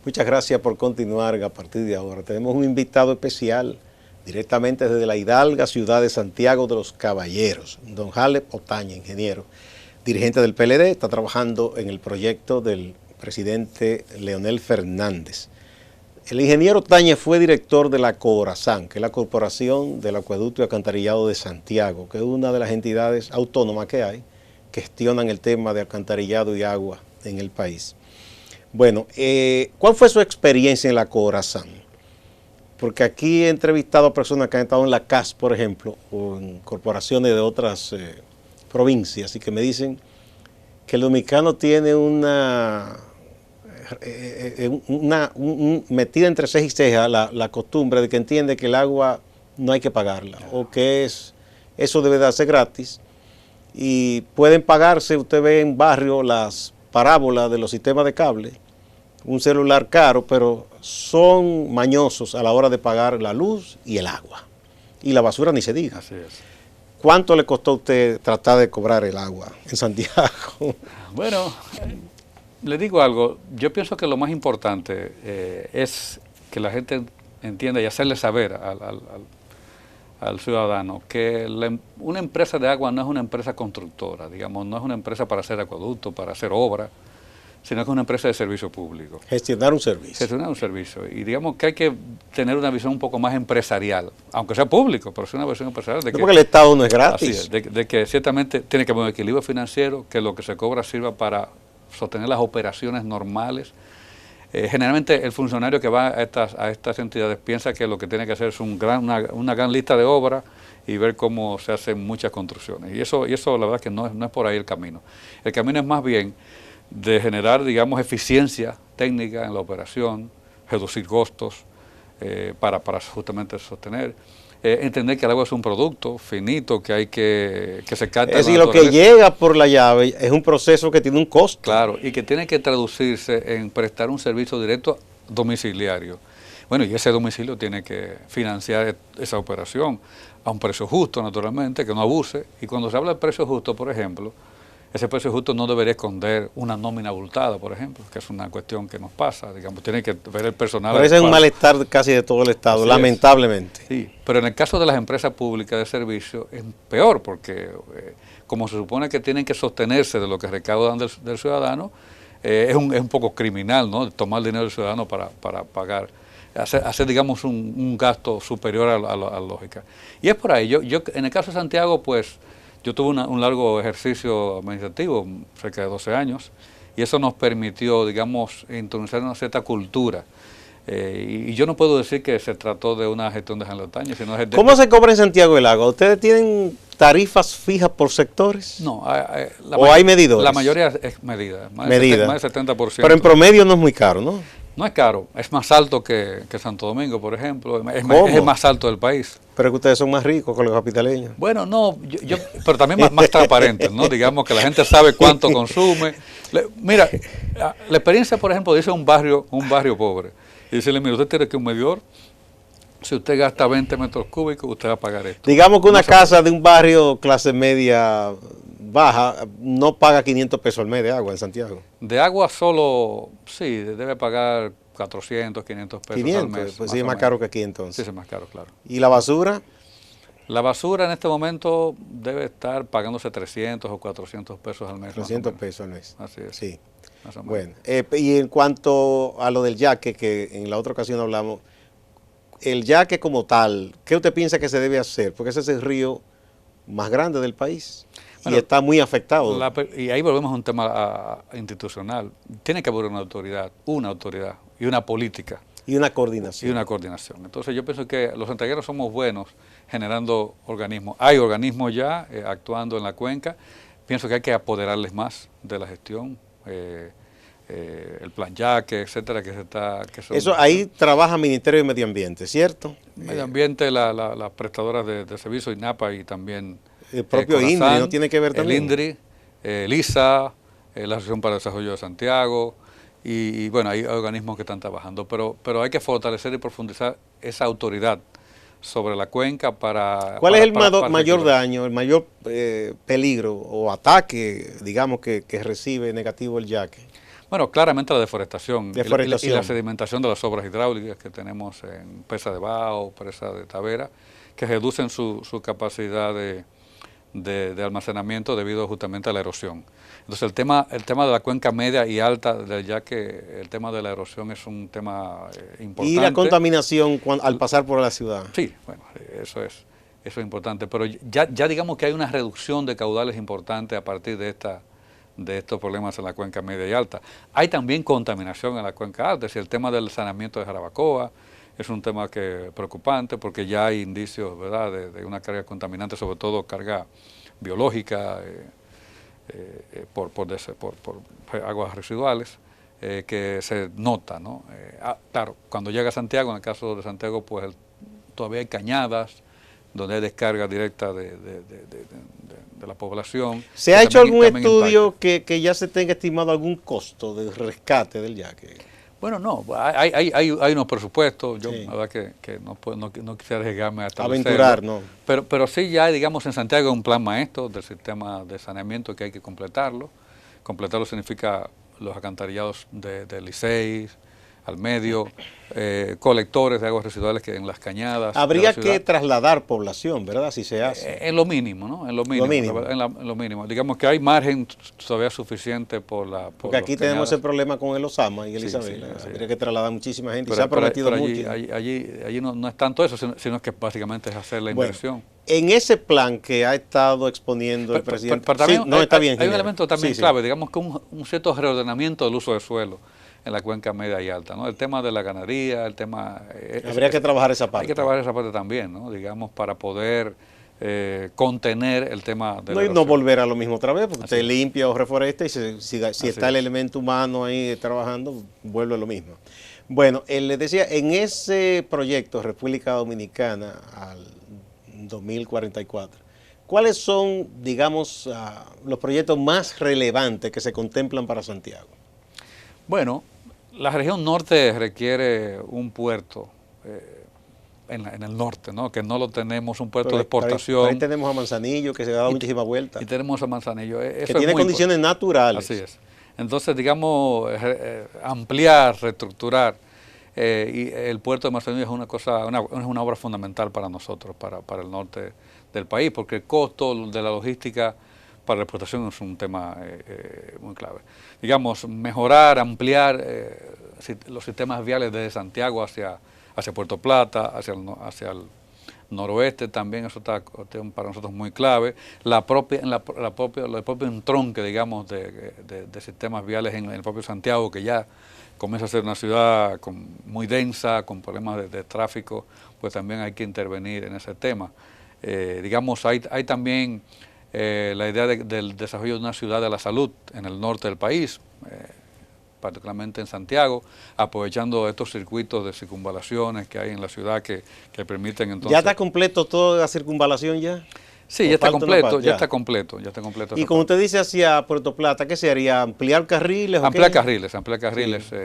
Muchas gracias por continuar a partir de ahora. Tenemos un invitado especial directamente desde la hidalga ciudad de Santiago de los Caballeros, don Jaleb Otaña, ingeniero, dirigente del PLD, está trabajando en el proyecto del presidente Leonel Fernández. El ingeniero Otaña fue director de la Corazán, que es la Corporación del Acueducto y Alcantarillado de Santiago, que es una de las entidades autónomas que hay, que gestionan el tema de alcantarillado y agua en el país. Bueno, ¿cuál fue su experiencia en la Corazán? Porque aquí he entrevistado a personas que han estado en la CAS, por ejemplo, o en corporaciones de otras provincias, y que me dicen que el dominicano tiene una metida entre ceja y ceja la costumbre de que entiende que el agua no hay que pagarla, o que eso debe darse gratis, y pueden pagarse, usted ve en barrio las parábolas de los sistemas de cable, un celular caro, pero son mañosos a la hora de pagar la luz y el agua. Y la basura ni se diga. Así es. ¿Cuánto le costó a usted tratar de cobrar el agua en Santiago? Bueno, le digo algo. Yo pienso que lo más importante es que la gente entienda y hacerle saber al ciudadano que una empresa de agua no es una empresa constructora, digamos, no es una empresa para hacer acueducto, para hacer obra, sino que es una empresa de servicio público. Gestionar un servicio. Gestionar un servicio. Y digamos que hay que tener una visión un poco más empresarial, aunque sea público, pero es una visión empresarial. No, porque el Estado no es gratis. Así es, de que ciertamente tiene que haber un equilibrio financiero, que lo que se cobra sirva para sostener las operaciones normales. Generalmente el funcionario que va a estas entidades piensa que lo que tiene que hacer es una gran lista de obras y ver cómo se hacen muchas construcciones. Y eso la verdad que no es por ahí el camino. El camino es más bien de generar, digamos, eficiencia técnica en la operación, reducir costos para justamente sostener. Entender que el agua es un producto finito que hay que se capta. Es decir, lo que llega por la llave es un proceso que tiene un costo. Claro, y que tiene que traducirse en prestar un servicio directo domiciliario. Bueno, y ese domicilio tiene que financiar esa operación a un precio justo, naturalmente, que no abuse. Y cuando se habla de precio justo, por ejemplo, ese precio justo no debería esconder una nómina abultada, por ejemplo, que es una cuestión que nos pasa, digamos, tiene que ver el personal. Pero ese es un malestar casi de todo el Estado, lamentablemente. Sí, pero en el caso de las empresas públicas de servicio es peor, porque como se supone que tienen que sostenerse de lo que recaudan del ciudadano, es un poco criminal, ¿no? Tomar dinero del ciudadano para pagar, hacer digamos, un gasto superior a la lógica. Y es por ahí, yo en el caso de Santiago, pues, yo tuve un largo ejercicio administrativo, cerca de 12 años, y eso nos permitió, digamos, introducir una cierta cultura. Y yo no puedo decir que se trató de una gestión de Jaleb Otaña, sino de... ¿Cómo se cobra en Santiago el agua? ¿Ustedes tienen tarifas fijas por sectores? No. ¿O hay medidores? La mayoría es medida, más del 70%. Pero en promedio no es muy caro, ¿no? No es caro, es más alto que Santo Domingo, por ejemplo, es el más alto del país. Pero que ustedes son más ricos que los capitaleños. Bueno, no, pero también más transparentes, ¿no? Digamos que la gente sabe cuánto consume. Mira, la experiencia, por ejemplo, dice un barrio pobre, y decirle, mira, usted tiene que un medidor, si usted gasta 20 metros cúbicos, usted va a pagar esto. Digamos que una casa de un barrio clase media baja no paga 500 pesos al mes de agua en Santiago. De agua solo, sí, debe pagar 400, 500 pesos 500, al mes. pues sí, es más caro que aquí entonces. Sí, es más caro, claro. ¿Y la basura? La basura en este momento debe estar pagándose 300 o 400 pesos al mes. 300 pesos al mes. Así es. Sí. Más o menos. Bueno, y en cuanto a lo del yaque, que en la otra ocasión hablamos, el yaque como tal, ¿qué usted piensa que se debe hacer? Porque ese es el río más grande del país. Bueno, y está muy afectado. Y ahí volvemos a un tema institucional. Tiene que haber una autoridad y una política. Y una coordinación. Entonces yo pienso que los santiagueros somos buenos generando organismos. Hay organismos ya actuando en la cuenca. Pienso que hay que apoderarles más de la gestión. El plan yaque, etcétera, eso ahí trabaja Ministerio de Medio Ambiente, ¿cierto? Medio Ambiente, las prestadoras de servicios, INAPA y también... El propio INDRI, ¿no tiene que ver también? El INDRI, el ISA, la Asociación para el Desarrollo de Santiago, y bueno, hay organismos que están trabajando, pero hay que fortalecer y profundizar esa autoridad sobre la cuenca para... ¿Cuál es el mayor daño, el mayor peligro o ataque, digamos, que recibe negativo el yaque? Bueno, claramente la deforestación, y la Deforestación. sedimentación de las obras hidráulicas que tenemos en Presa de Bao, Presa de Tavera, que reducen su capacidad de almacenamiento debido justamente a la erosión. Entonces el tema de la cuenca media y alta del Yaque, el tema de la erosión es un tema importante. Y la contaminación al pasar por la ciudad. Sí, bueno, eso es importante, pero ya digamos que hay una reducción de caudales importante a partir de estos problemas en la cuenca media y alta. Hay también contaminación en la cuenca alta, es decir, el tema del saneamiento de Jarabacoa es un tema preocupante porque ya hay indicios, ¿verdad?, de una carga contaminante, sobre todo carga biológica por aguas residuales, que se nota, ¿no? Claro, cuando llega a Santiago, en el caso de Santiago, pues todavía hay cañadas donde hay descarga directa de la población. ¿Se ha hecho algún estudio que ya se tenga estimado algún costo de rescate del Yaque? Bueno, no, hay unos presupuestos, yo Sí. la verdad que no quisiera arriesgarme a Aventurar, ¿no? pero sí ya hay, digamos, en Santiago un plan maestro del sistema de saneamiento que hay que completarlo. Completarlo significa los alcantarillados de Licey, al medio, colectores de aguas residuales que en las cañadas. Habría que trasladar población, ¿verdad? Si se hace. En lo mínimo, ¿no? En lo mínimo. En lo mínimo. Digamos que hay margen todavía suficiente porque aquí tenemos el problema con el Osama y el Isabel. Habría que trasladar muchísima gente y se ha prometido mucho. Allí no es tanto eso, sino que básicamente es hacer la inversión. En ese plan que ha estado exponiendo el presidente. Pero también, sí, no, está bien, hay un elemento también clave, sí. digamos que un cierto reordenamiento del uso de suelo en la cuenca media y alta, ¿no? El tema de la ganadería, el tema... Habría que trabajar esa parte. Hay que trabajar esa parte también, ¿no? Digamos, para poder contener el tema de la erosión. No volver a lo mismo otra vez, porque usted limpia o reforesta y si está el elemento humano ahí trabajando, vuelve a lo mismo. Bueno, le decía, en ese proyecto República Dominicana al 2044, ¿cuáles son, digamos, los proyectos más relevantes que se contemplan para Santiago? Bueno, la región norte requiere un puerto en el norte, ¿no? Que no lo tenemos, un puerto de exportación. Ahí tenemos a Manzanillo, que se da muchísima vuelta. Y tenemos a Manzanillo. Que tiene condiciones naturales. Así es. Entonces, digamos, ampliar, reestructurar. Y el puerto de Manzanillo es una obra fundamental para nosotros, para el norte del país, porque el costo de la logística para la exportación es un tema muy clave. Digamos, mejorar, ampliar los sistemas viales desde Santiago hacia Puerto Plata, hacia el noroeste también, eso está para nosotros muy clave. El propio entronque, digamos, de sistemas viales en el propio Santiago, que ya comienza a ser una ciudad muy densa, con problemas de tráfico, pues también hay que intervenir en ese tema. Digamos, hay también la idea del desarrollo de una ciudad de la salud en el norte del país, particularmente en Santiago, aprovechando estos circuitos de circunvalaciones que hay en la ciudad que permiten entonces... ¿Ya está completo toda la circunvalación ya? Sí, ya está completo, ya está completo. Y como usted dice hacia Puerto Plata, ¿qué se haría? ¿Ampliar carriles? Ampliar carriles sí.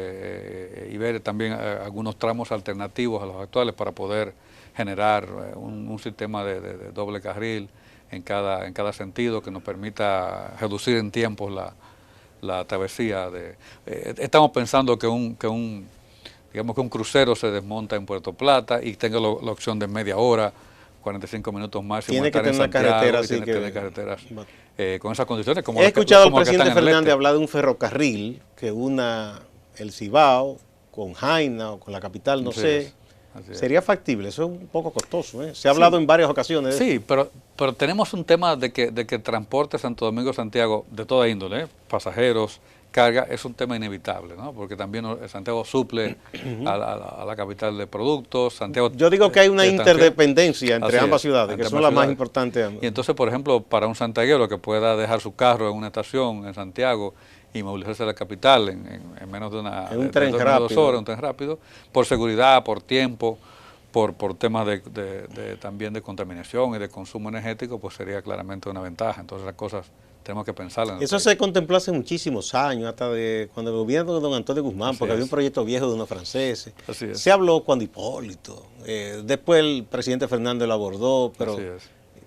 Y ver también algunos tramos alternativos a los actuales para poder generar un sistema de doble carril en cada sentido que nos permita reducir en tiempos la travesía. Estamos pensando que un crucero se desmonta en Puerto Plata y tenga la opción de media hora, 45 minutos máximo. Tiene que tener una carretera así. Tiene que tener carreteras con esas condiciones. He escuchado al presidente Fernández hablar de un ferrocarril que una el Cibao con Jaina o con la capital, no sé. Sería factible, eso es un poco costoso, ¿eh? Se ha hablado en varias ocasiones. Sí, pero tenemos un tema de que el transporte Santo Domingo-Santiago, de toda índole, pasajeros, carga, es un tema inevitable, ¿no? Porque también Santiago suple a la capital de productos. Santiago, yo digo que hay una interdependencia entre ambas ciudades, que son las más importantes. Y entonces, por ejemplo, para un santiaguero que pueda dejar su carro en una estación en Santiago y movilizarse a la capital en menos de un tren rápido. 2 horas, un tren rápido, por seguridad, por tiempo, por temas también de contaminación y de consumo energético, pues sería claramente una ventaja. Entonces las cosas tenemos que pensarlas. Eso se contempló hace muchísimos años, hasta cuando el gobierno de don Antonio Guzmán, porque había un proyecto viejo de unos franceses. Se habló cuando Hipólito, después el presidente Fernández lo abordó, pero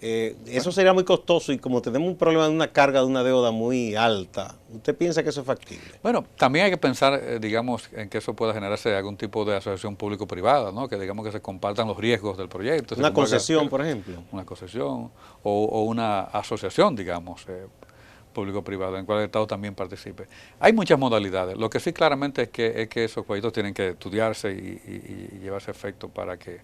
eso sería muy costoso y como tenemos un problema de una carga de una deuda muy alta, ¿usted piensa que eso es factible? Bueno, también hay que pensar, digamos, en que eso pueda generarse algún tipo de asociación público-privada, ¿no? Que digamos que se compartan los riesgos del proyecto. Una concesión, por ejemplo. Una concesión o una asociación, digamos, público-privada, en la cual el Estado también participe. Hay muchas modalidades. Lo que sí claramente es que esos proyectos tienen que estudiarse y llevarse a efecto para que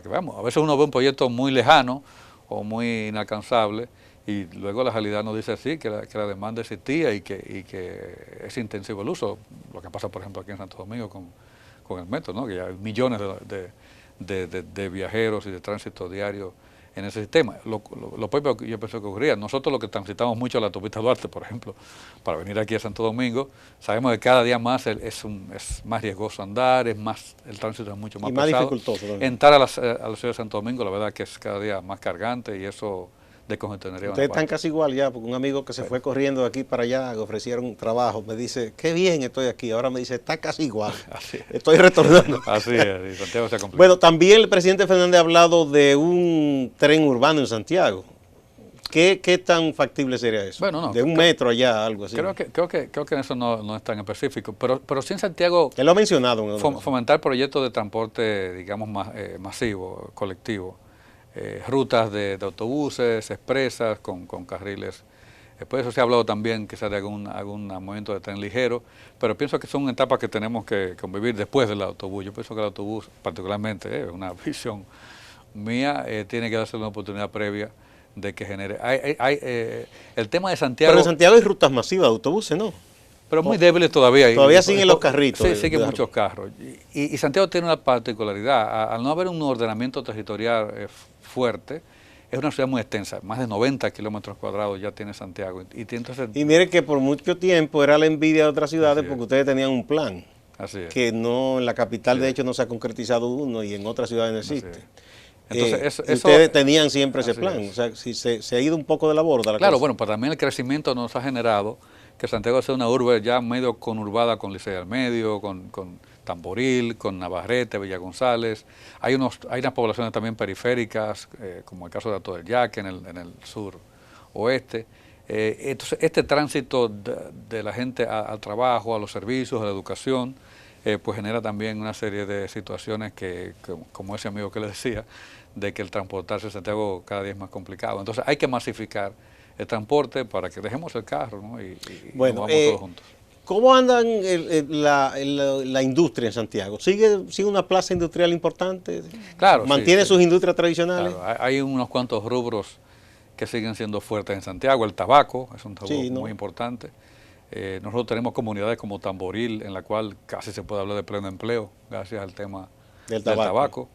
veamos. A veces uno ve un proyecto muy lejano o muy inalcanzable y luego la realidad nos dice así, que la demanda existía y que es intensivo el uso. Lo que pasa, por ejemplo, aquí en Santo Domingo con el metro, ¿no? Que ya hay millones de viajeros y de tránsito diario en ese sistema. Lo propio que yo pensé que ocurría, nosotros los que transitamos mucho la autopista Duarte, por ejemplo, para venir aquí a Santo Domingo, sabemos que cada día más es más riesgoso andar, el tránsito es mucho más pesado. Dificultoso también. Entrar a la ciudad de Santo Domingo, la verdad que es cada día más cargante y eso descongestionaría. Ustedes están casi igual ya, porque un amigo que se fue corriendo de aquí para allá, que ofrecieron un trabajo, me dice, qué bien estoy aquí. Ahora me dice, está casi igual. Estoy retornando. Así es, Santiago se complica. Bueno, también el presidente Fernández ha hablado de un tren urbano en Santiago. ¿Qué tan factible sería eso? Bueno, no, de un metro allá, algo así. Creo que eso no es tan específico, pero sí en Santiago él lo ha mencionado. Fomentar proyectos de transporte, digamos, masivo, colectivo. Rutas de autobuses, expresas, con carriles. Después eso se ha hablado también quizás de algún movimiento de tren ligero, pero pienso que son etapas que tenemos que convivir después del autobús. Yo pienso que el autobús, particularmente, una visión mía, tiene que darse una oportunidad previa de que genere. El tema de Santiago... Pero en Santiago hay rutas masivas de autobuses, ¿no? Pero muy débiles todavía. Todavía siguen los carritos. Sí, siguen muchos carros. Y Santiago tiene una particularidad. Al no haber un ordenamiento territorial fuerte, es una ciudad muy extensa. Más de 90 kilómetros cuadrados ya tiene Santiago. Y mire que por mucho tiempo era la envidia de otras ciudades porque ustedes tenían un plan. Así es. Que no, en la capital de hecho no se ha concretizado uno y en otras ciudades no existe. Entonces, ustedes tenían siempre ese plan. O sea, si se ha ido un poco de la borda la Claro, cosa. bueno, pero también el creciimiento nos ha generado que Santiago sea una urbe ya medio conurbada con Licey al medio, con Tamboril, con Navarrete, Villa González. Hay unas poblaciones también periféricas, como el caso de Alto del Yaque, en el sur oeste. Entonces, este tránsito de la gente al trabajo, a los servicios, a la educación, pues genera también una serie de situaciones que, como ese amigo que le decía, de que el transportarse a Santiago cada día es más complicado. Entonces hay que masificar el transporte para que dejemos el carro, ¿no? y bueno, vamos todos juntos. ¿Cómo andan la industria en Santiago? ¿Sigue una plaza industrial importante? Claro. ¿Mantiene sus industrias tradicionales? Claro, hay unos cuantos rubros que siguen siendo fuertes en Santiago. El tabaco es un tabaco muy importante. Nosotros tenemos comunidades como Tamboril, en la cual casi se puede hablar de pleno empleo, gracias al tema del tabaco.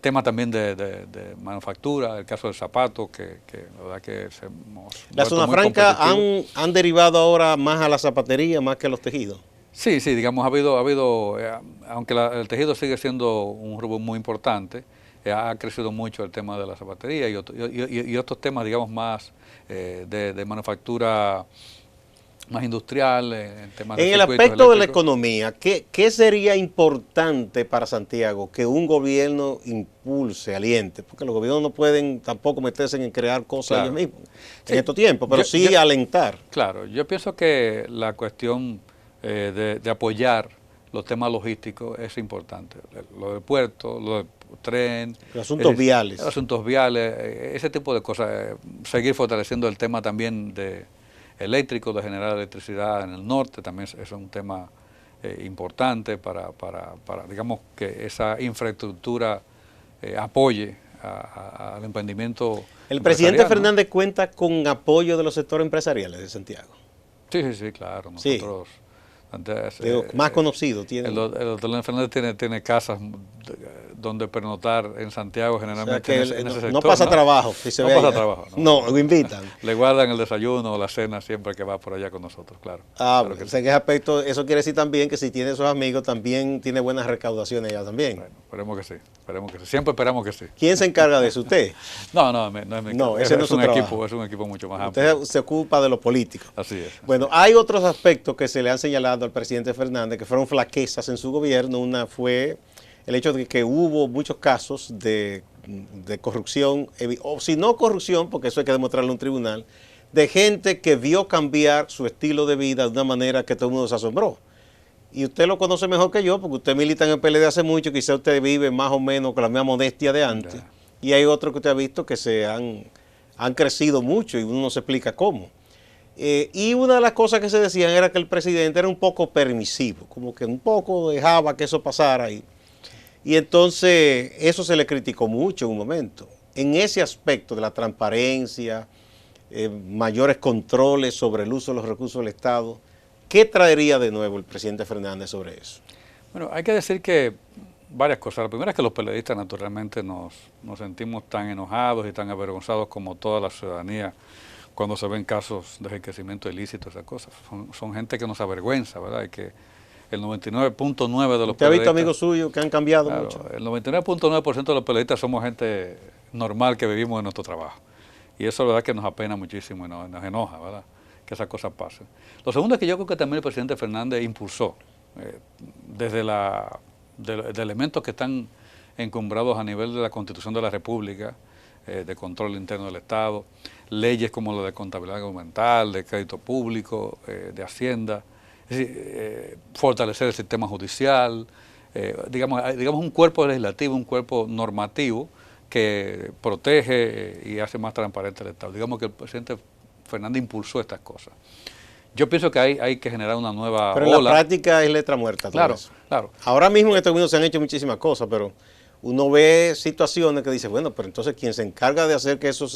Tema también de manufactura, el caso del zapato, que la verdad que ¿La zona franca han derivado ahora más a la zapatería, más que a los tejidos? Sí, digamos, ha habido aunque el tejido sigue siendo un rubro muy importante, ha crecido mucho el tema de la zapatería y otros temas, digamos, más de manufactura más industrial, en temas de en el aspecto de la economía, ¿qué sería importante para Santiago que un gobierno impulse, aliente? Porque los gobiernos no pueden tampoco meterse en crear cosas ellos mismos en estos tiempos, pero sí alentar. Claro, yo pienso que la cuestión de apoyar los temas logísticos es importante. Lo del puerto, lo del tren. Los asuntos viales. Los asuntos viales, ese tipo de cosas. Seguir fortaleciendo el tema también eléctrico, de generar electricidad en el norte, también es un tema importante para digamos, que esa infraestructura apoye al emprendimiento. ¿El presidente Fernández cuenta con apoyo de los sectores empresariales de Santiago? Sí, claro. Nosotros, más conocido tiene. El doctor Fernández tiene casas donde pernoctar en Santiago generalmente, o sea, en ese sector. No pasa trabajo. Si se no ve pasa allá. trabajo. No, lo invitan. Le guardan el desayuno o la cena siempre que va por allá con nosotros, claro. Claro que ese aspecto, eso quiere decir también que si tiene esos amigos, también tiene buenas recaudaciones allá también. Bueno, esperemos que sí. Siempre esperamos que sí. ¿Quién se encarga de eso? ¿Usted? No es mi no, ese no es un equipo, es un equipo mucho más amplio. Usted se ocupa de lo político. Así es. Bueno, hay otros aspectos que se le han señalado al presidente Fernández que fueron flaquezas en su gobierno. Una fue el hecho de que hubo muchos casos de de corrupción, o si no corrupción, porque eso hay que demostrarlo en un tribunal, de gente que vio cambiar su estilo de vida de una manera que todo el mundo se asombró. Y usted lo conoce mejor que yo, porque usted milita en el PLD hace mucho, quizá usted vive más o menos con la misma modestia de antes. Yeah. Y hay otros que usted ha visto que han crecido mucho y uno no se explica cómo. Y una de las cosas que se decían era que el presidente era un poco permisivo, como que un poco dejaba que eso pasara. Y entonces eso se le criticó mucho en un momento. En ese aspecto de la transparencia, mayores controles sobre el uso de los recursos del Estado, ¿qué traería de nuevo el presidente Fernández sobre eso? Bueno, hay que decir que varias cosas. La primera es que los periodistas naturalmente nos sentimos tan enojados y tan avergonzados como toda la ciudadanía cuando se ven casos de enriquecimiento ilícito, esas cosas. Son gente que nos avergüenza, ¿verdad? Y que el 99.9 de los periodistas... ¿Usted ha visto amigos suyos que han cambiado mucho? El 99.9% de los periodistas somos gente normal que vivimos en nuestro trabajo. Y eso, la verdad, que nos apena muchísimo y nos enoja, ¿verdad?, que esas cosas pasen. Lo segundo es que yo creo que también el presidente Fernández impulsó, desde de elementos que están encumbrados a nivel de la Constitución de la República, de control interno del Estado, leyes como la de contabilidad gubernamental, de crédito público, de Hacienda, es decir, fortalecer el sistema judicial, digamos un cuerpo legislativo, un cuerpo normativo que protege y hace más transparente el Estado. Digamos que el presidente Fernández impulsó estas cosas. Yo pienso que hay que generar una nueva Pero en la práctica es letra muerta. Claro, claro. Ahora mismo en Estados Unidos se han hecho muchísimas cosas, pero uno ve situaciones que dice, bueno, pero entonces quien se encarga de hacer que eso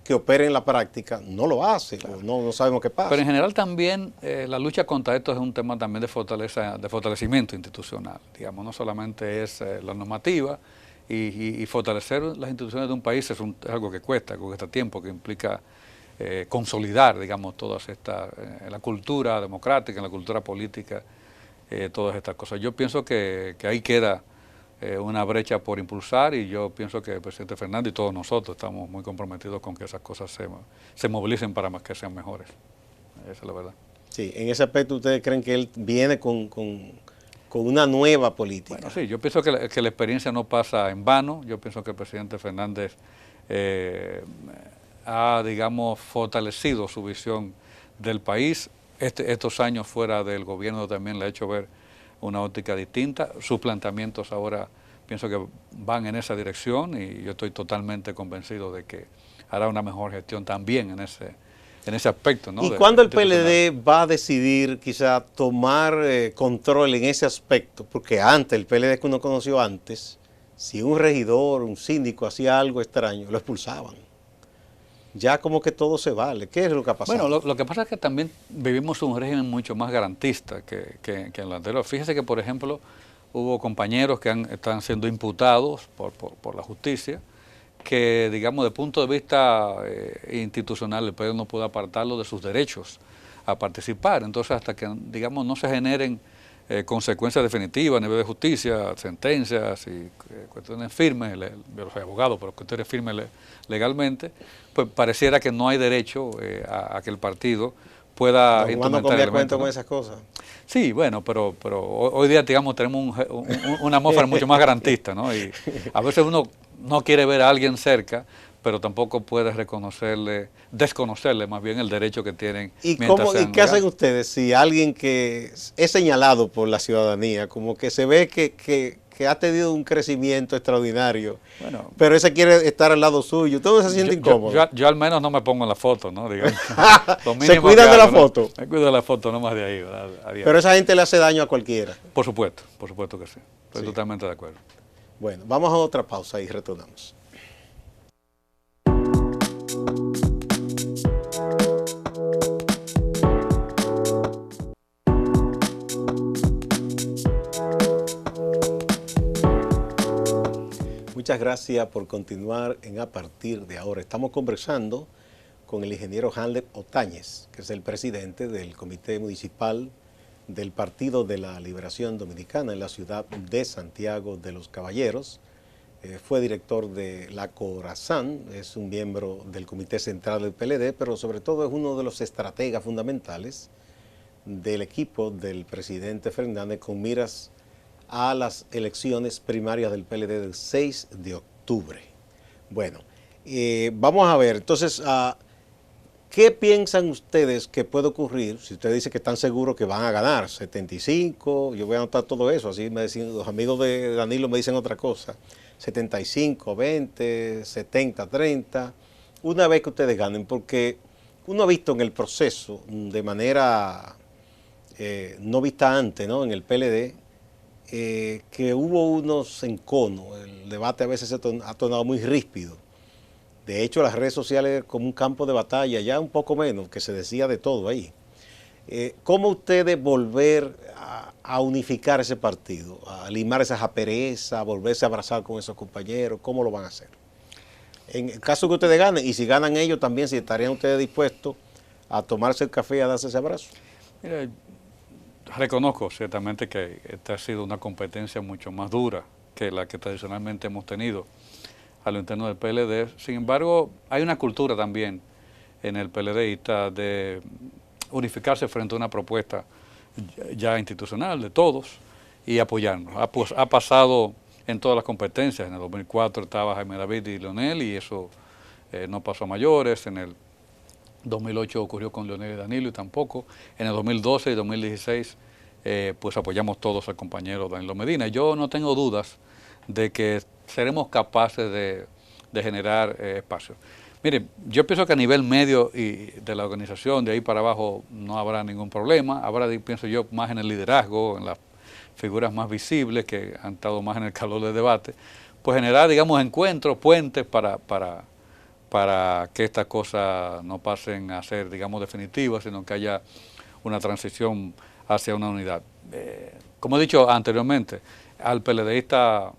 que opere en la práctica no lo hace, claro. No sabemos qué pasa. Pero en general también la lucha contra esto es un tema también de fortalecimiento institucional. Digamos, no solamente es la normativa, y fortalecer las instituciones de un país es algo que cuesta tiempo, que implica consolidar, digamos, todas estas, en la cultura democrática, en la cultura política, todas estas cosas. Yo pienso que ahí queda una brecha por impulsar, y yo pienso que el presidente Fernández y todos nosotros estamos muy comprometidos con que esas cosas se movilicen para que sean mejores. Esa es la verdad. Sí, en ese aspecto ustedes creen que él viene con una nueva política. Bueno, sí, yo pienso que la experiencia no pasa en vano. Yo pienso que el presidente Fernández ha, digamos, fortalecido su visión del país. Estos años fuera del gobierno también le ha hecho ver una óptica distinta. Sus planteamientos ahora pienso que van en esa dirección, y yo estoy totalmente convencido de que hará una mejor gestión también en ese aspecto, ¿no? ¿Y cuándo el PLD va a decidir quizá tomar control en ese aspecto? Porque antes, el PLD que uno conoció antes, si un regidor, un síndico hacía algo extraño, lo expulsaban. Ya como que todo se vale. ¿Qué es lo que ha pasado? Bueno, lo que pasa es que también vivimos un régimen mucho más garantista que en lo anterior. Fíjese que, por ejemplo, hubo compañeros que están siendo imputados por la justicia, que, digamos, de punto de vista institucional, el PLD no puede apartarlo de sus derechos a participar. Entonces, hasta que, digamos, no se generen consecuencias definitivas a nivel de justicia, sentencias y cuestiones firmes, yo soy abogado, pero cuestiones firmes legalmente, pues pareciera que no hay derecho a que el partido pueda instrumentar elementos, cuenta con esas cosas. Sí, bueno, pero hoy día, digamos, tenemos una atmósfera mucho más garantista, ¿no? Y a veces uno no quiere ver a alguien cerca, pero tampoco puede desconocerle más bien el derecho que tienen. ¿Y qué hacen ustedes si alguien que es señalado por la ciudadanía, como que se ve que ha tenido un crecimiento extraordinario, bueno, pero ese quiere estar al lado suyo? ¿Todo se siente incómodo? Yo al menos no me pongo en la foto, ¿no? Digamos, ¿Se cuidan de la foto? Me cuido de la foto, no más de ahí, ¿verdad? Pero esa gente le hace daño a cualquiera. Por supuesto que sí. Estoy totalmente de acuerdo. Bueno, vamos a otra pausa y retornamos. Muchas gracias por continuar en A Partir de Ahora. Estamos conversando con el ingeniero Hanlep Otañez, que es el presidente del Comité Municipal del Partido de la Liberación Dominicana en la ciudad de Santiago de los Caballeros. Fue director de la Corazán, es un miembro del Comité Central del PLD, pero sobre todo es uno de los estrategas fundamentales del equipo del presidente Fernández con miras a las elecciones primarias del PLD del 6 de octubre. Bueno, vamos a ver, entonces, ¿qué piensan ustedes que puede ocurrir si ustedes dicen que están seguros que van a ganar? 75, yo voy a anotar todo eso, así me decían, los amigos de Danilo me dicen otra cosa. 75, 20, 70, 30, una vez que ustedes ganen, porque uno ha visto en el proceso de manera no vista antes, ¿no? En el PLD, que hubo unos enconos, el debate a veces ha tornado muy ríspido. De hecho, las redes sociales como un campo de batalla, ya un poco menos, que se decía de todo ahí. ¿Cómo ustedes volver a unificar ese partido, a limar esas asperezas, a volverse a abrazar con esos compañeros? ¿Cómo lo van a hacer? En el caso que ustedes ganen, y si ganan ellos también, si estarían ustedes dispuestos a tomarse el café y a darse ese abrazo. Mira, reconozco ciertamente que esta ha sido una competencia mucho más dura que la que tradicionalmente hemos tenido a lo interno del PLD. Sin embargo, hay una cultura también en el PLDista de unificarse frente a una propuesta ya institucional de todos y apoyarnos. Ha pasado en todas las competencias. En el 2004 estaba Jaime David y Leonel y eso no pasó a mayores. En el 2008 ocurrió con Leonel y Danilo y tampoco. En el 2012 y 2016 pues apoyamos todos al compañero Danilo Medina. Yo no tengo dudas de que seremos capaces de generar espacio. Miren, yo pienso que a nivel medio y de la organización, de ahí para abajo, no habrá ningún problema. Habrá, pienso yo, más en el liderazgo, en las figuras más visibles que han estado más en el calor del debate, pues generar, digamos, encuentros, puentes para que estas cosas no pasen a ser, digamos, definitivas, sino que haya una transición hacia una unidad. Como he dicho anteriormente, al PLDista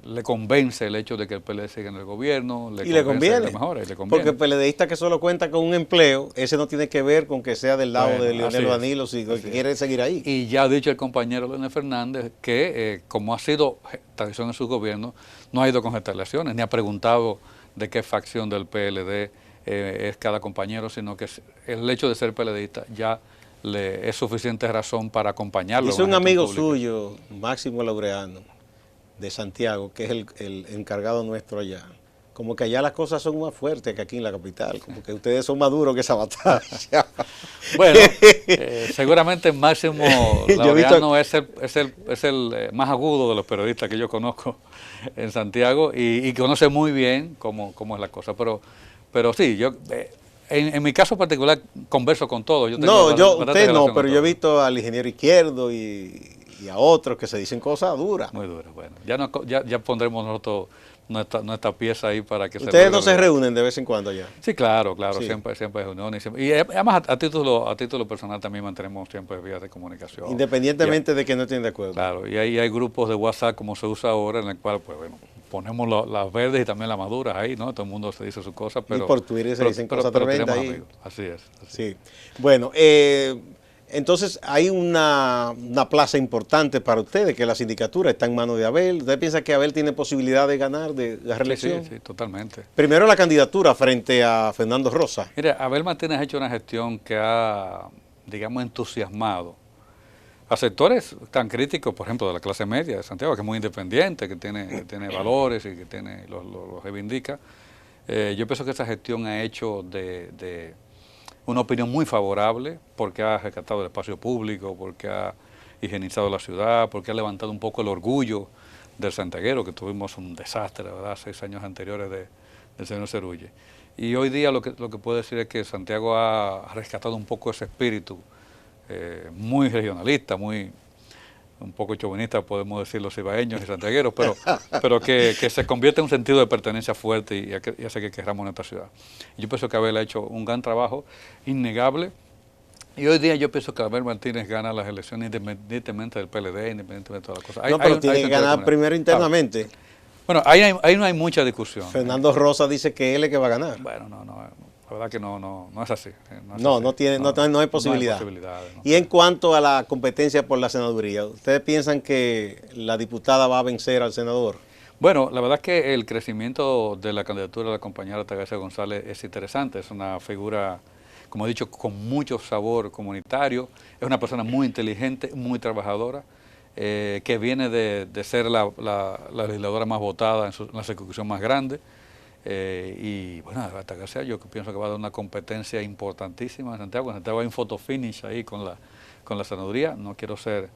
le convence el hecho de que el PLD siga en el gobierno, le conviene, mejora, y le conviene. Porque el PLDista que solo cuenta con un empleo, ese no tiene que ver con que sea del lado de Leonel Danilo, si quiere seguir ahí. Y ya ha dicho el compañero Leonel Fernández que, como ha sido tradición en su gobierno, no ha ido con elecciones, ni ha preguntado de qué facción del PLD es cada compañero, sino que el hecho de ser PLDista ya es suficiente razón para acompañarlo. Dice un amigo suyo, Máximo Laureano, de Santiago, que es el encargado nuestro allá, como que allá las cosas son más fuertes que aquí en la capital, como que ustedes son más duros que esa batalla. Bueno, seguramente Máximo Laureano es el más agudo de los periodistas que yo conozco en Santiago y conoce muy bien cómo es la cosa, pero sí, yo... En mi caso particular converso con todos. Usted no, pero yo he visto al ingeniero Izquierdo y a otros que se dicen cosas duras. Muy duras, bueno. Ya pondremos nosotros nuestra pieza ahí para que ¿Ustedes no se reúnen de vez en cuando allá? Sí, claro, sí. siempre hay reuniones. Y además a título personal también mantenemos siempre vías de comunicación. Independientemente de que no estén de acuerdo. Claro, y ahí hay grupos de WhatsApp como se usa ahora en el cual, pues bueno, ponemos las verdes y también las maduras ahí, ¿no? Todo el mundo se dice sus cosas, pero... Y por Twitter se dicen cosas tremendas ahí. Así es. Sí. Bueno, entonces hay una plaza importante para ustedes, que la sindicatura está en manos de Abel. ¿Usted piensa que Abel tiene posibilidad de ganar de la reelección? Sí, totalmente. Primero la candidatura frente a Fernando Rosa. Mire, Abel Martínez ha hecho una gestión que ha, digamos, entusiasmado a sectores tan críticos, por ejemplo, de la clase media de Santiago, que es muy independiente, que tiene valores y que los reivindica. Yo pienso que esa gestión ha hecho de una opinión muy favorable, porque ha rescatado el espacio público, porque ha higienizado la ciudad, porque ha levantado un poco el orgullo del santiaguero, que tuvimos un desastre, ¿verdad?, 6 años anteriores del señor Cerulle. Y hoy día lo que puedo decir es que Santiago ha rescatado un poco ese espíritu muy regionalista, un poco chauvinista, podemos decir los cibaeños y santiagueros, pero que se convierte en un sentido de pertenencia fuerte y hace que queramos nuestra ciudad. Yo pienso que Abel ha hecho un gran trabajo, innegable, y hoy día yo pienso que Abel Martínez gana las elecciones independientemente del PLD, independientemente de todas las cosas. Pero tiene que ganar primero internamente. Claro. Bueno, ahí no hay mucha discusión. Fernando Rosa dice que él es que va a ganar. Bueno, la verdad que no es así. No hay posibilidad. No. Y en cuanto a la competencia por la senaduría, ¿ustedes piensan que la diputada va a vencer al senador? Bueno, la verdad es que el crecimiento de la candidatura de la compañera Altagracia González es interesante. Es una figura, como he dicho, con mucho sabor comunitario. Es una persona muy inteligente, muy trabajadora, que viene de ser la legisladora más votada en la circunscripción más grande. Y bueno, Altagracia yo pienso que va a dar una competencia importantísima en Santiago. En Santiago hay un photo finish ahí con la senaduría. No quiero ser...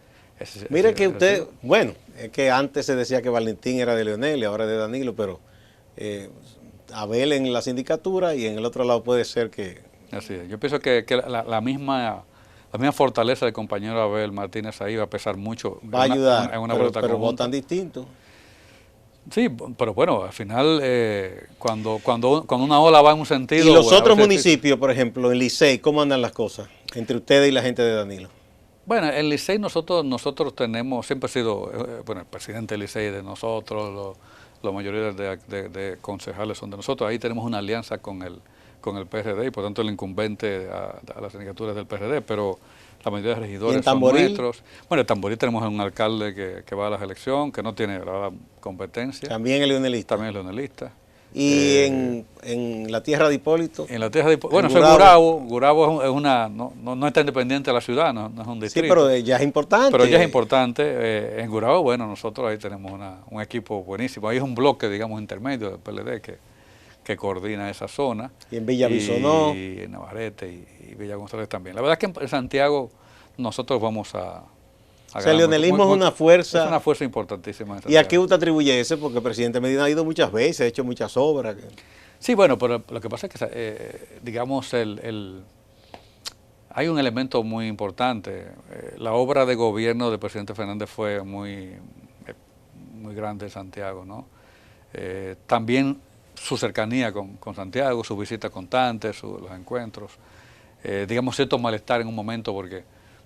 Mire que usted, bueno, es que antes se decía que Valentín era de Leonel y ahora es de Danilo, pero Abel en la sindicatura y en el otro lado puede ser que... Así es. Yo pienso que la misma fortaleza del compañero Abel Martínez ahí va a pesar mucho. Va a ayudar, en una pero votan distinto. Sí, pero bueno, al final, cuando una ola va en un sentido... ¿Y los otros municipios, por ejemplo, en Licey, cómo andan las cosas entre ustedes y la gente de Danilo? Bueno, en Licey nosotros tenemos, siempre ha sido, bueno, el presidente del Licey de nosotros, la mayoría de concejales son de nosotros. Ahí tenemos una alianza con el PRD y por tanto el incumbente a las sindicaturas del PRD, pero la mayoría de regidores son nuestros. Bueno, en Tamboril tenemos un alcalde que va a las elecciones, que no tiene la verdad, competencia. También es leonelista. También es leonelista. ¿Y en la tierra de Hipólito? En la tierra de Hipólito. Bueno, eso es Gurabo. Gurabo es una, no está independiente de la ciudad, no es un distrito. Sí, pero ya es importante. Pero ya es importante. En Gurabo, bueno, nosotros ahí tenemos un equipo buenísimo. Ahí es un bloque, digamos, intermedio del PLD que coordina esa zona. Y en Villa Bisonó. Y en Navarrete y Villa González también. La verdad es que en Santiago nosotros vamos a o sea, el leonelismo es una fuerza. Es una fuerza importantísima. ¿Y a qué usted atribuye eso? Porque el presidente Medina ha ido muchas veces, ha hecho muchas obras. Sí, bueno, pero lo que pasa es que, digamos, hay un elemento muy importante. La obra de gobierno del presidente Fernández fue muy grande en Santiago, ¿no? También su cercanía con Santiago, su visita constante, los encuentros, digamos, cierto malestar en un momento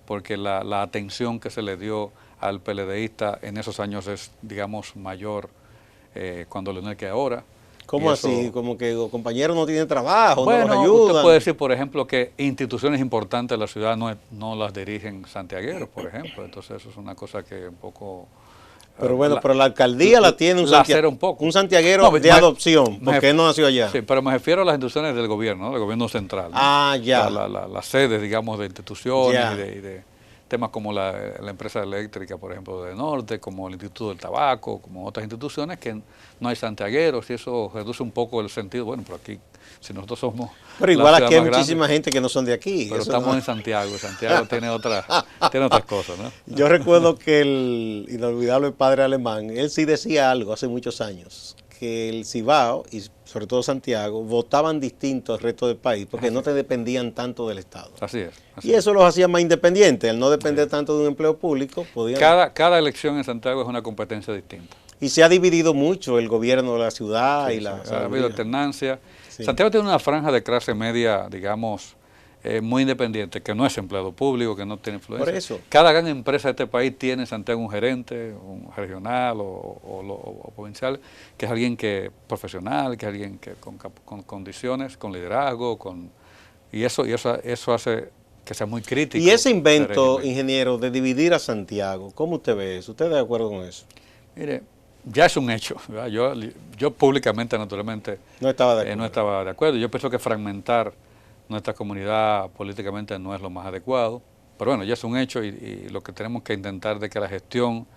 porque la atención que se le dio al PLDista en esos años es, digamos, mayor cuando Leonel que ahora. ¿Cómo así? Como que los compañeros no tienen trabajo, bueno, no los ayudan. Usted puede decir, por ejemplo, que instituciones importantes de la ciudad no las dirigen santiagueros, por ejemplo. Entonces eso es una cosa que un poco... Pero bueno, pero la alcaldía la tiene un santiaguero de adopción, porque él no nació allá. Sí, pero me refiero a las instituciones del gobierno, ¿no? Del gobierno central, ¿no? Ah, ya. Las sedes, digamos, de instituciones y de temas como la empresa eléctrica, por ejemplo, de Norte, como el Instituto del Tabaco, como otras instituciones que no hay santiagueros y eso reduce un poco el sentido. Bueno, pero aquí, si nosotros somos... Pero igual aquí hay muchísima gente que no son de aquí. Pero estamos en Santiago, y Santiago tiene otras cosas, ¿no? Yo recuerdo que el inolvidable padre alemán, él sí decía algo hace muchos años, que el Cibao y sobre todo Santiago votaban distinto al resto del país porque no te dependían tanto del Estado. Así es. Y eso los hacía más independientes, al no depender tanto de un empleo público. Podían... Cada elección en Santiago es una competencia distinta. Y se ha dividido mucho el gobierno de la ciudad y la... Ha habido alternancia. Sí. Santiago tiene una franja de clase media, digamos, muy independiente, que no es empleado público, que no tiene influencia. Por eso. Cada gran empresa de este país tiene en Santiago un gerente, un regional o provincial, que es alguien que profesional, que es alguien que con condiciones, con liderazgo, y eso hace que sea muy crítico. Y ese invento, ingeniero, de dividir a Santiago, ¿cómo usted ve eso? ¿Usted está de acuerdo con eso? Mire, ya es un hecho. Yo públicamente, naturalmente, no estaba de acuerdo. Yo pienso que fragmentar nuestra comunidad políticamente no es lo más adecuado, pero bueno, ya es un hecho y lo que tenemos que intentar de que la gestión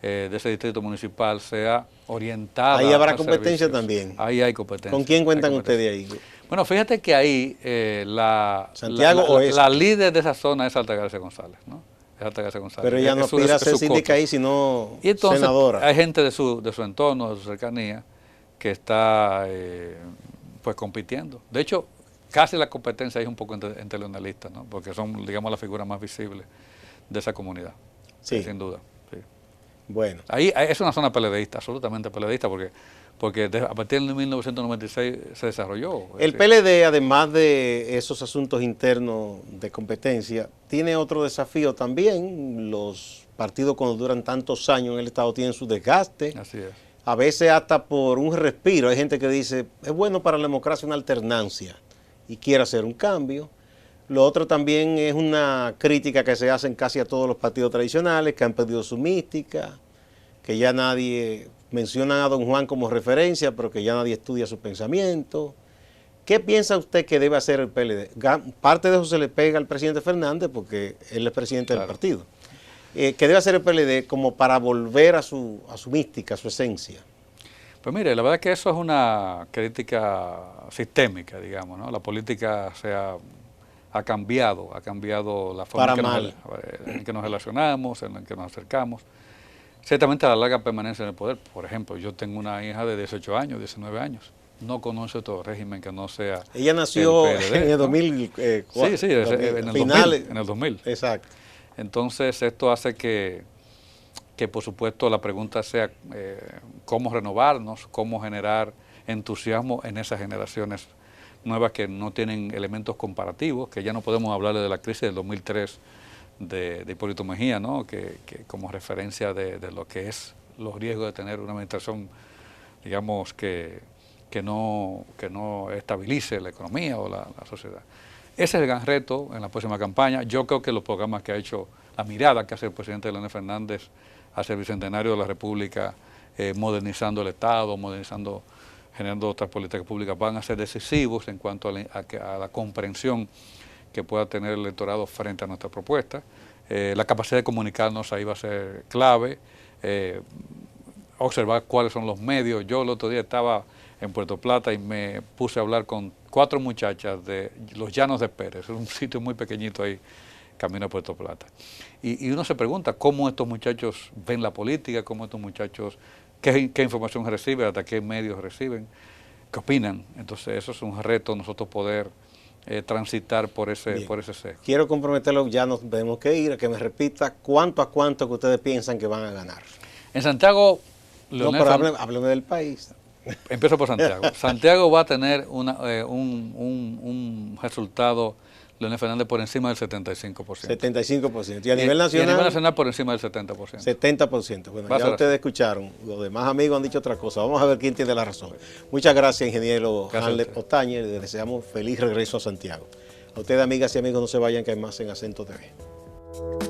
de ese distrito municipal sea orientada. Ahí habrá competencia también. Ahí hay competencia. ¿Con quién cuentan ustedes ahí? Bueno, fíjate que ahí la líder de esa zona es Altagracia González, ¿no? Es Altagracia González. Pero ella no aspira a ser síndica ahí, sino y entonces, senadora. Hay gente de su entorno, de su cercanía, que está pues compitiendo. De hecho, casi la competencia es un poco entre leonelistas, ¿no? Porque son, digamos, las figuras más visibles de esa comunidad, sí. Sin duda. Sí. Bueno. Ahí es una zona PLDista, absolutamente PLDista, porque a partir de 1996 se desarrolló. El PLD, además de esos asuntos internos de competencia, tiene otro desafío también. Los partidos cuando duran tantos años en el Estado tienen su desgaste. Así es. A veces hasta por un respiro. Hay gente que dice, es bueno para la democracia una alternancia y quiere hacer un cambio. Lo otro también es una crítica que se hacen casi a todos los partidos tradicionales, que han perdido su mística, que ya nadie menciona a don Juan como referencia, pero que ya nadie estudia su pensamiento. ¿Qué piensa usted que debe hacer el PLD? Parte de eso se le pega al presidente Fernández, porque él es presidente del partido. ¿Qué debe hacer el PLD como para volver a su mística, a su esencia? Pues mire, la verdad es que eso es una crítica sistémica, digamos, ¿no? La política ha cambiado la forma en que nos relacionamos, en la que nos acercamos. Ciertamente la larga permanencia en el poder. Por ejemplo, yo tengo una hija de 18 años, 19 años. No conoce otro régimen que no sea Ella nació el PLD, en el ¿no? 2004. Sí, en el finales, 2000, en el 2000. Exacto. Entonces, esto hace que por supuesto la pregunta sea cómo renovarnos, cómo generar entusiasmo en esas generaciones nuevas que no tienen elementos comparativos, que ya no podemos hablarle de la crisis del 2003 de Hipólito Mejía, ¿no? que como referencia de lo que es los riesgos de tener una administración, digamos, que no estabilice la economía o la sociedad. Ese es el gran reto en la próxima campaña. Yo creo que los programas que ha hecho, la mirada que hace el presidente Leonel Fernández hacia el Bicentenario de la República, modernizando el Estado, generando otras políticas públicas, van a ser decisivos en cuanto a la comprensión que pueda tener el electorado frente a nuestra propuesta. La capacidad de comunicarnos ahí va a ser clave, observar cuáles son los medios. Yo el otro día estaba en Puerto Plata y me puse a hablar con 4 muchachas de Los Llanos de Pérez, es un sitio muy pequeñito ahí, camino a Puerto Plata. Y uno se pregunta cómo estos muchachos ven la política, cómo estos muchachos, qué información reciben, hasta qué medios reciben, qué opinan. Entonces eso es un reto nosotros poder transitar por ese sesgo. Quiero comprometerlo, ya nos tenemos que ir, a que me repita cuánto a cuánto que ustedes piensan que van a ganar. En Santiago, no, pero hábleme del país. Empiezo por Santiago. Santiago va a tener un resultado, Leonel Fernández, por encima del 75%. 75%. Y a nivel nacional. Y a nivel nacional por encima del 70%. 70%. Bueno, ya ustedes escucharon. Los demás amigos han dicho otra cosa. Vamos a ver quién tiene la razón. Muchas gracias, ingeniero Hanlep Otañez. Les deseamos feliz regreso a Santiago. A ustedes, amigas y amigos, no se vayan, que hay más en Acento TV.